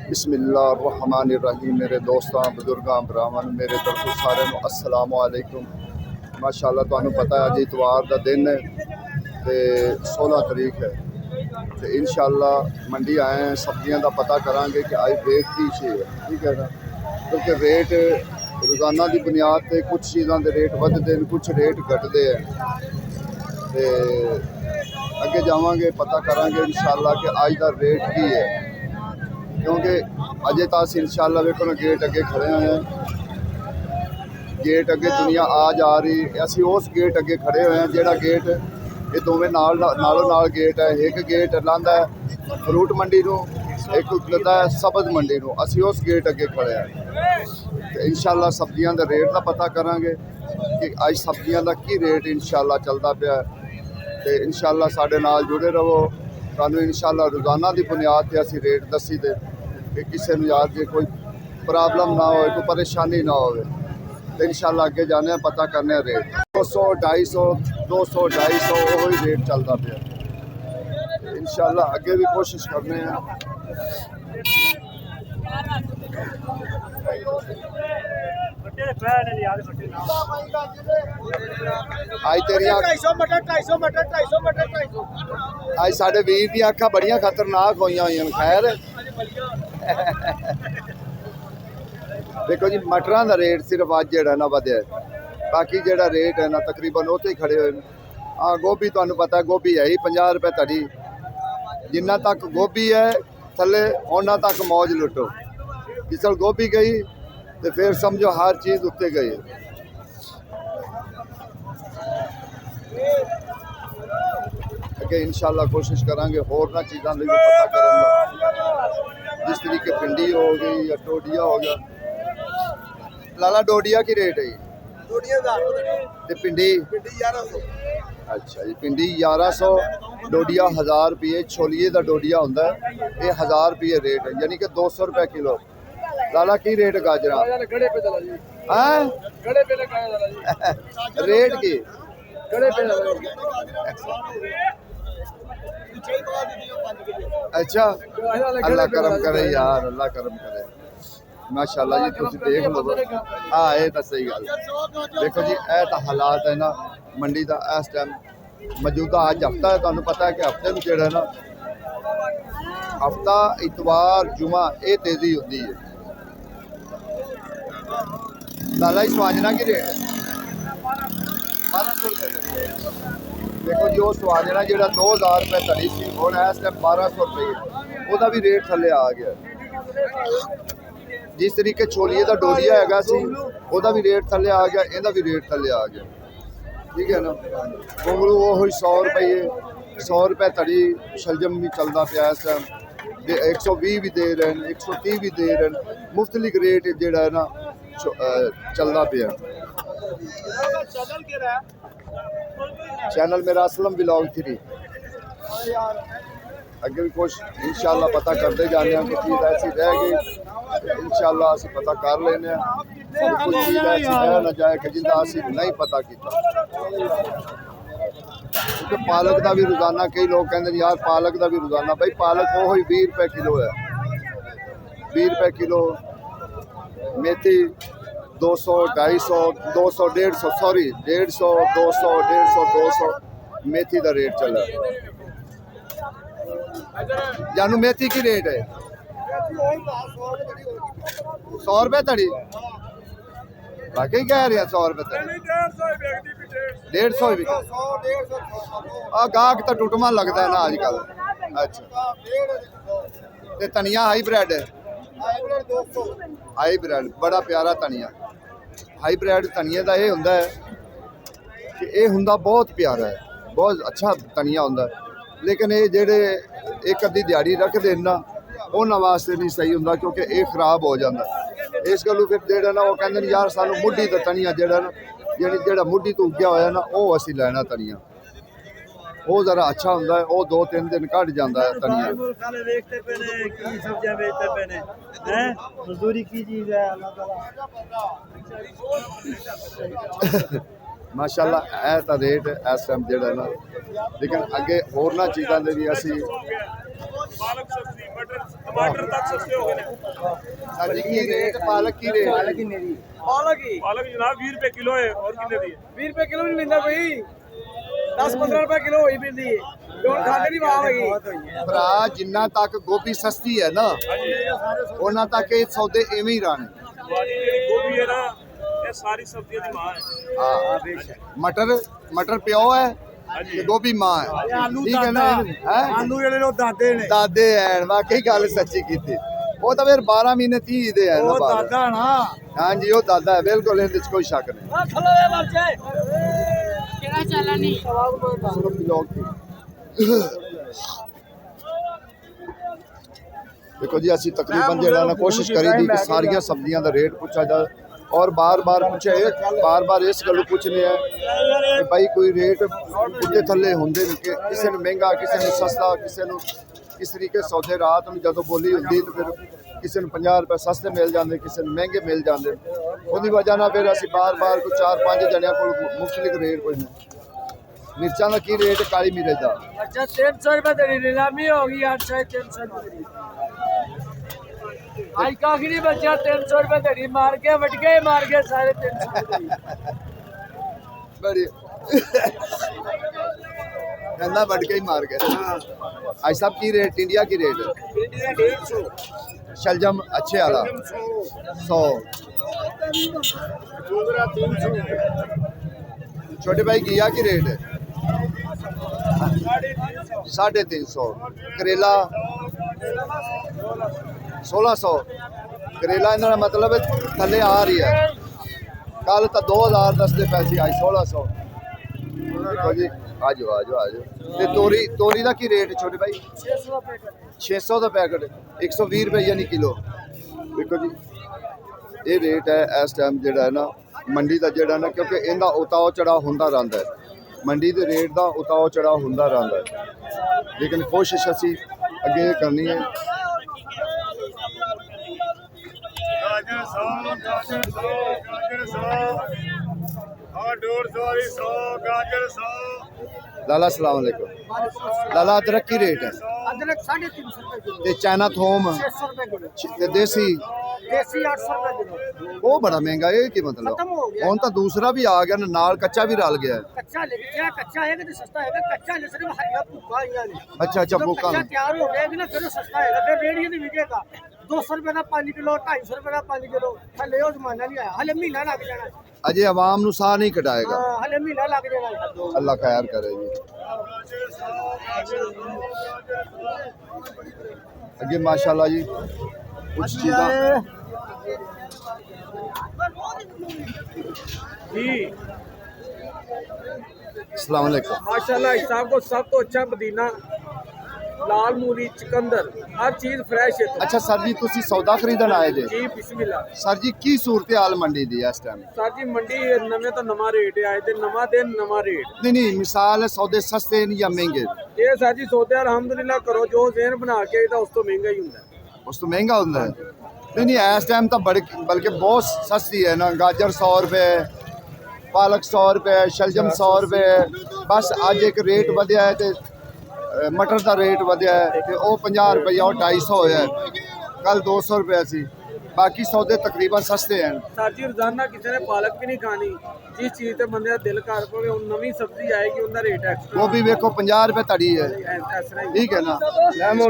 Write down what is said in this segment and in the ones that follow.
बिस्मिल्लाहिर्रहमानिर्रहीम। मेरे दोस्तों बजुर्गों भरावां मेरे तरफों सारे अस्सलाम वालेकुम। माशाअल्लाह तुहानू पता है अज इतवार का दिन है तो 16 तरीक है तो इंशाअल्लाह मंडी आए हैं सब्जियों का पता करांगे कि अज रेट की शे है। ठीक है ना, क्योंकि रेट रोज़ाना की बुनियाद पर कुछ चीज़ों के रेट बढ़ते हैं कुछ रेट घटते हैं तो अगे जावांगे पता करांगे इंशाअल्लाह कि अज का रेट की है। क्योंकि अजे तो अस इंशाअल्लाह वेखो ना गेट अगे खड़े हुए हैं, गेट अगे दुनिया आ जा रही, असी उस गेट अगे खड़े हुए हैं जोड़ा गेट ये दोवें नालों नाल गेट है। एक गेट लांदा है फ्रूट मंडी को, एक लांदा है सब्ज़ मंडी को, असी उस गेट अगे खड़े हैं तो इंशाअल्लाह सब्जियों के रेट का पता करांगे कि अज सब्जियों का की रेट इंशाअल्लाह चलता पाया तो इंशाअल्लाह साडे नाल जुड़े रहो। तुहानू इंशाअल्लाह रोज़ाना की बुनियाद पर असी रेट दसी दे कि किसी को यार जे कोई प्रॉब्लम ना हो, कोई परेशानी ना हो तो इंशाअल्लाह अगे जाने पता करने रेट 200 250 200 250 वही रेट चलता पाया। इंशाअल्लाह अगे भी कोशिश करने हैं। आज तेरिया आज साढ़े वीर दी अखा बड़िया खतरनाक हुई हुई। खैर देखो जी मटरां का रेट सिर्फ अज जो ना वधिया, बाकी जो रेट है ना तकरीबन उत्ते ही खड़े हुए। हाँ गोभी तुहानू पता है गोभी है ही 50 रुपए धड़ी, जिन्ना तक गोभी है थले उन्ना तक मौज लुटो। जिसल गोभी गई तो फिर समझो हर चीज़ उत्ते गई। अगे इंशाअल्लाह कोशिश करांगे होर ना चीज़ों भी पता करने का, जिस तरीके भिंडी हो गई या डोडिया हो गया। लाला डोडिया की रेट है जी? भिंडी 1100। अच्छा जी भिंडी 1100, डोडिया 1000 रुपये। छोलिए का डोडिया होंगे ये 1000 रुपये रेट है, यानी कि 200 रुपये किलो। लाला की रेट गाजरा रेट की अच्छा अल्लाह करम करे यार, अल्लाह करम करे। माशाअल्लाह जी तुम देख लो। हाँ ये तो सही गल। देखो जी यह तो हालात है ना मंडी का इस टाइम मौजूदा। अज हफ्ता है, तुहानू पता है कि हफ्ते में जो है ना हफ्ता इतवार जुमा ये तेजी होती है। लाला जी सुहाजना की रेट 1200 रुपये। देखो जी वो सुहाजना जो 2000 रुपये धड़ी सी हूँ इस टाइम 1200 रुपये वह भी रेट थले आ गया। जिस तरीके छोलिए का डोडिया है वह भी रेट थले आ गया, यदा भी रेट थले आ गया। ठीक है ना, घुंगरू वो 100 रुपये 100 रुपये धड़ी। शलजम भी चलता पाया इस टाइम 120 भी दे रहे हैं, 130 भी दे रहे हैं। मुख्तलिफ रेट जोड़ा है ना चलता पाया। चैनल मेरा असलम व्लॉग 3। अगे भी कुछ इंशाअल्लाह पता करते जाने कि चीज़ ऐसी रह गई इंशाअल्लाह असी पता कर लेने। कुछ चीज़ ऐसी रह ना जाए कि जिंदा असी नहीं पता किया। क्योंकि पालक का भी रोज़ाना कई लोग कहते हैं यार पालक का भी रोज़ाना, भाई पालक वो 20 रुपये किलो है, 20 रुपये किलो। मेथी 200 250 200 150 सॉरी 150 200 150 200 मेथी का रेट चला। जानू मेथी की रेट है 100 रुपये धड़ी। वाकई कह रहे हैं 100 रुपये धड़ी 150 भी गाहक तो टुटमा लगता है ना अजकल। अच्छा ते धनिया हाईब्रिड है? हाईब्रिड बड़ा प्यारा धनिया। हाईब्रिड धनिया का यह होंदा है कि यह होंदा बहुत प्यारा है, बहुत अच्छा धनिया होंदा है। लेकिन ये जेडे एक अद्धी दिहाड़ी रखते हैं ना उन्होंने वास्ते नहीं सही होंदा, क्योंकि ये खराब हो जाता। इस गलों फिर जो ना वो कहते हैं यार सानू मुढ़ी का धनिया जोड़ा ना जो मुढ़ी तो उगया होया ना वो असी लेना धनिया, वो जरा अच्छा होंदा है, वो 2-3 दिन कट जाता है धनिया। ਮਾਸ਼ਾਅੱਲਾ ਇਹ ਤਾਂ ਰੇਟ ਇਸ ਟਾਈਮ ਜਿਹੜਾ ਨਾ, ਲੇਕਿਨ ਅੱਗੇ ਹੋਰਨਾਂ ਚੀਜ਼ਾਂ ਦੇ ਵੀ ਅਸੀਂ पालक सब्जी मटर टमाटर तक सस्ते हो गए हैं। ਸਰ ਜੀ ਕੀ ਰੇਟ ਪਾਲਕ ਕੀ ਰੇਟ पालक ही पालक जनाब 20 रुपए किलो है और कितने दी है? 20 रुपए किलो नहीं मिलता भाई, 10-15 रुपए किलो ही मिलती है जो खाते नहीं वहाँ होगी। ਭਰਾ ਜਿੰਨਾ ਤੱਕ ਗੋਭੀ ਸਸਤੀ ਹੈ ਨਾ ਉਹਨਾਂ ਤੱਕ ਇਹ ਸੌਦੇ ਐਵੇਂ ਹੀ ਰਹਿਣੇ। वाली जेडी गोभी है ना, ये सारी सब्जियां दी मां है। ਹਾਂ ਮਟਰ ਪਿਓ ਹੈ ਤੇ ਗੋਭੀ ਮਾਂ ਹੈ, ਠੀਕ ਹੈ ਨਾ? ਹੈ आलू जेडे लो दादे ने, ਦਾਦੇ ਐਨ ਵਾਕਈ ਗੱਲ ਸੱਚੀ ਕੀਤੀ। ਉਹ ਤਾਂ ਫਿਰ 12 ਮਹੀਨੇ 30 ਦੇ ਹੈ ਨਾ वो ਬਾਅਦ। दादा ना ਹਾਂਜੀ ਉਹ ਦਾਦਾ ਹੈ ਬਿਲਕੁਲ, ਇਹਦੇ ਵਿੱਚ ਕੋਈ ਸ਼ੱਕ ਨਹੀਂ। खलो ये बच्चे ਕਿਹੜਾ ਚਾਲਾ ਨਹੀਂ देखो जी ਅਸੀਂ ਤਕਰੀਬਨ ਜਿਹੜਾ ਨਾ ਕੋਸ਼ਿਸ਼ ਕਰੀ ਦੀ ਕਿ ਸਾਰੀਆਂ ਸਬਜ਼ੀਆਂ ਦਾ ਰੇਟ ਪੁੱਛਾ ਜਾ ਔਰ ਬਾਰ-ਬਾਰ ਪੁੱਛੇ, ਬਾਰ-ਬਾਰ ਇਸ ਗੱਲੋਂ ਪੁੱਛਨੇ ਆ ਕਿ ਭਾਈ ਕੋਈ ਰੇਟ ਉੱਤੇ ਥੱਲੇ ਹੁੰਦੇ ਨੇ ਕਿ ਕਿਸੇ ਨੂੰ ਮਹਿੰਗਾ ਕਿਸੇ ਨੂੰ ਸਸਤਾ, ਕਿਸੇ ਨੂੰ ਇਸ ਤਰੀਕੇ ਸੌਦੇ ਰਾਤ ਨੂੰ ਜਦੋਂ ਬੋਲੀ ਹੁੰਦੀ ਤਾਂ ਫਿਰ ਕਿਸੇ ਨੂੰ 50 ਰੁਪਏ ਸਸਤੇ ਮਿਲ ਜਾਂਦੇ, ਕਿਸੇ ਨੂੰ ਮਹਿੰਗੇ ਮਿਲ ਜਾਂਦੇ। ਉਹਦੀ ਵਜ੍ਹਾ ਨਾਲ ਫਿਰ ਅਸੀਂ ਬਾਰ-ਬਾਰ ਕੋਈ 4-5 ਜਣਿਆਂ ਕੋਲ ਮੁਖਤਲਿਫ ਰੇਟ ਕੋਈ ਨਹੀਂ। मिर्चा का की रेट काली मिर्च का? अच्छा 300 रुपए तेरी नीलामी होगी, 300 रुपए आई काखरी बच्चा 300 रुपए तेरी मार के वटके मार के सारे 300 बड़ी कहना बटके ही मार गए। आज सब की रेट इंडिया की रेट है? इंडिया 150, शलजम अच्छे वाला 100, दूसरा 300, छोटे भाई घिया की रेट है 350, करेला 1600, करेला इन्होंने मतलब थले आ रही है, कल तो 2000 दसते पैसे आज 1600। देखो जी आज ते तोरी का की रेट छोटे भाई? 600 रुपए 600 का पैकेट 120 रुपए यानी किलो। देखो जी ये रेट है इस टाइम जोड़ा है ना मंडी का जोड़ा ना, क्योंकि इनका उताव चढ़ाव होंदा रहता है, मंडी के रेट का उताव चढ़ाव होंदा रहता है, लेकिन कोशिश असी अगे करनी है। गाजर 100, गाजर 100, गाजर 100 और 150 वाली 100, गाजर 100। लाला सलाम अलैकुम। लाला अदरक की रेट है? अदरक 350 रुपए किलो, ते चाइना थोम 600 रुपए किलो, ते देसी देसी 800 रुपए किलो। वो बड़ा महंगा है, की मतलब खत्म हो गया। हुण तो दूसरा भी आ गया ना, नाल कच्चा भी रल गया है। कच्चा ले क्या कच्चा है कि सस्ता है, कच्चा ले सिर्फ हरिया भूखा ही है। अच्छा अच्छा जब भूखा कच्चा तैयार हो गया ना फिर सस्ता है, फिर रेट ही नहीं बिकेगा। 200 रुपए का 5 किलो, 250 रुपए का 5 किलो, हले वो जमाना नहीं आया, हले महीना लग जाना है। अजय अवाम नु साह नहीं कटाएगा। हाँ, हले महीना लग जाना है। अल्लाह खैर करे जी। अगे माशाल्लाह जी कुछ चीज़ा अस्सलाम वालेकुम। माशाल्लाह साहब को सब तो अच्छा मदीना, लाल मूली, चुकंदर, हर चीज फ्रेश है। अच्छा सर जी तुसी सौदा खरीदन आए जे? जी बिस्मिल्लाह। सर जी की सूरत हाल मंडी दी इस टाइम? सर जी मंडी नवे तो नवा रेट है, आए थे नवा दिन नवा रेट। नहीं नहीं मिसाल सौदे सस्ते नहीं या महंगे? ये सर जी सौदे अलहमदुलिल्लाह करो, जो ज़हन बना के आईदा उस तो महंगा ही होता है। उस तो महंगा होता है? नहीं नहीं इस टाइम तो बल्कि बहुत सस्ती है ना। गाजर 100 रुपये, पालक 100 रुपये, शलजम 100 रुपये, बस अज एक रेट वधिया है तो मटर का रेट वधिया है तो वह 50 रुपया और 250 होया है, कल 200 रुपया सी। बाकी सौदे तकरीबन सस्ते हैं। सर जी रोजाना किसी ने पालक भी नहीं खानी, जिस चीज़ से बंदे का दिल कर पवे नवी सब्जी आएगी उनका रेट एक्स्ट्रा। वो भी देखो 50 रुपये तड़ी है, ठीक है ना।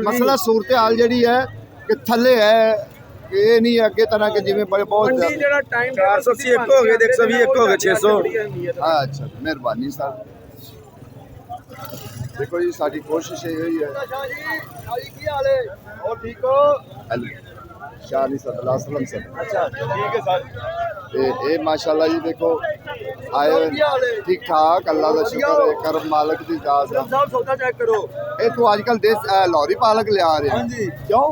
मसला सूरत हाल जी है कि थले है, ये नहीं अगे तरह के जिम्मे बड़े बहुत मंडी जेड़ा टाइम 480 एक हो गए, 120 एक हो गए, 600। अच्छा मेहरबानी सर। देखो जी साड़ी कोशिश यही है। और ठीक हो? शाह नहीं सर सलम सर। अच्छा ठीक है सर। ये माशाल्लाह जी देखो आए ठीक ठाक, अल्लाह का शुक्र है, करम मालिक की जात है। साहब सौदा चेक करो। ये तू आजकल देश लाहौरी पालक ले आ रहे हैं? हाँ जी। क्यों?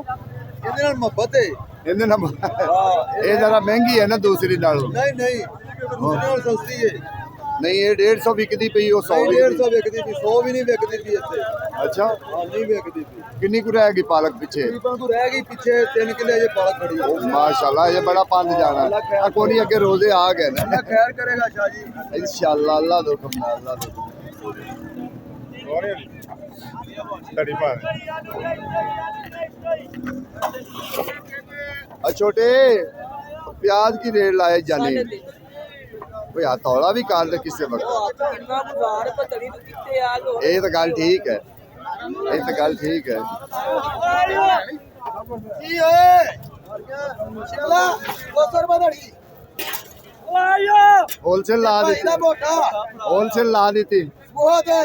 ਇਹਦੇ ਨਾਲ ਮੁਹੱਬਤ ਹੈ। इन्हें ना ये जरा महंगी है ना दूसरी नालों। ਨਹੀਂ ਨਹੀਂ ਦੂਸਰੀ ਨਾਲ ਸਸਤੀ ਹੈ। नहीं ये 150 बिकती पई, वो 100 150 ਵਿਕਦੀ ਪਈ, 100 ਵੀ ਨਹੀਂ ਵਿਕਦੀ ਪਈ ਇੱਥੇ। अच्छा ਹਾਂ ਨਹੀਂ ਵਿਕਦੀ ਪਈ। किन्नी को रहेगी पालक पीछे तू रह गई पीछे 3 किले ये पालक खड़ी है। माशाल्लाह ये बड़ा पंद जाना कोनी अगे रोजे आ गए ना अल्लाह खैर करेगा शाह जी। इंशाल्लाह अल्लाह दो हुक्म नाल अल्लाह दो तड़ी पार छोटे प्याज की रेट लाए जाने कोई हथौड़ा भी कर दे किसी वक्त ये तो गल ठीक है ये तो गल ठीक है होलसेल ला दी होलसेल ला दी थी बहुत है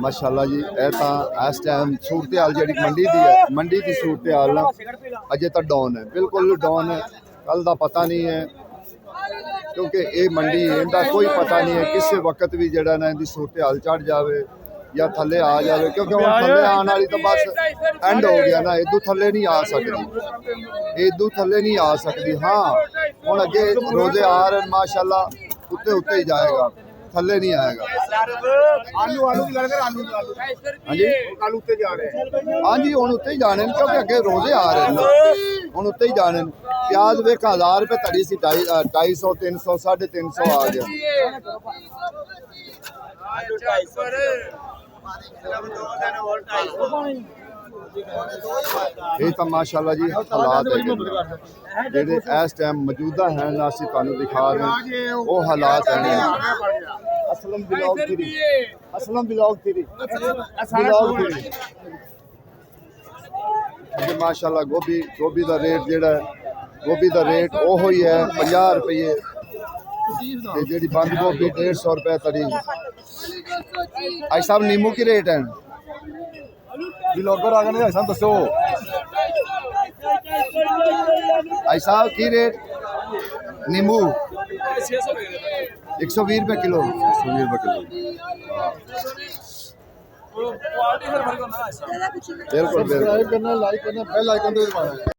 माशाल्लाह जी ਇਹ ਤਾਂ ਇਸ ਟਾਈਮ ਸੂਰਤ ਹਾਲ ਜਿਹੜੀ ਮੰਡੀ ਦੀ ਹੈ ਮੰਡੀ ਦੀ ਸੂਰਤ ਹਾਲ ਨਾ ਅਜੇ ਤਾਂ ਡਾਊਨ ਹੈ ਬਿਲਕੁਲ ਡਾਊਨ ਹੈ ਕੱਲ ਦਾ ਪਤਾ ਨਹੀਂ ਹੈ ਕਿਉਂਕਿ ਇਹ ਮੰਡੀ ਇਹਦਾ ਕੋਈ ਪਤਾ ਨਹੀਂ ਹੈ ਕਿਸੇ ਵਕਤ ਵੀ ਜਿਹੜਾ ਨਾ ਇਹਦੀ ਸੂਰਤ ਹਾਲ ਚੜ ਜਾਵੇ ਜਾਂ ਥੱਲੇ ਆ ਜਾਵੇ ਕਿਉਂਕਿ ਹੁਣ ਥੱਲੇ ਆਉਣ ਵਾਲੀ ਤਾਂ ਬਸ ਐਂਡ ਹੋ ਗਿਆ ਨਾ ਇਦੋਂ ਥੱਲੇ ਨਹੀਂ ਆ ਸਕਦੀ ਇਦੋਂ ਥੱਲੇ ਨਹੀਂ ਆ ਸਕਦੀ ਹਾਂ ਹੁਣ ਅੱਗੇ ਰੋਜ਼ੇ ਆ ਰਹੇ ਮਾਸ਼ਾਅੱਲਾ ਉੱਤੇ ਉੱਤੇ ਹੀ ਜਾਏਗਾ थल्ले नहीं आएगा आलू आलू की गल कर आलू आलू हाँ जी आलू उत्ते जा रहे हैं हाँ जी हुण उत्ते ही जाने क्योंकि अगे रोजे आ रहे हैं हुण उत्ते ही जाने प्याज वेख 1000 रुपए धड़ी सी 250 300 350 आ गया ये तो माशाल्लाह जी हालात है जेडे इस टाइम मौजूदा हैं ना असीं तुहानूं दिखा रहे हैं वो हालात हैं Aslam blog three Aslam blog three blog three माशाल्लाह गोभी गोभी का रेट जेड़ा गोभी का रेट ओहो ही है 50 रुपये ते जेड़ी बंद गोभी 150 रुपये तरी आज साहब नींबू की रेट है ब्लॉगर आ गए ऐसा दसो भाई साहब की रेट नींबू 120 रुपये किलो 120 रुपये किलो बिल्कुल बिल्कुल करना लाइक करना बेल आइकन दबाना।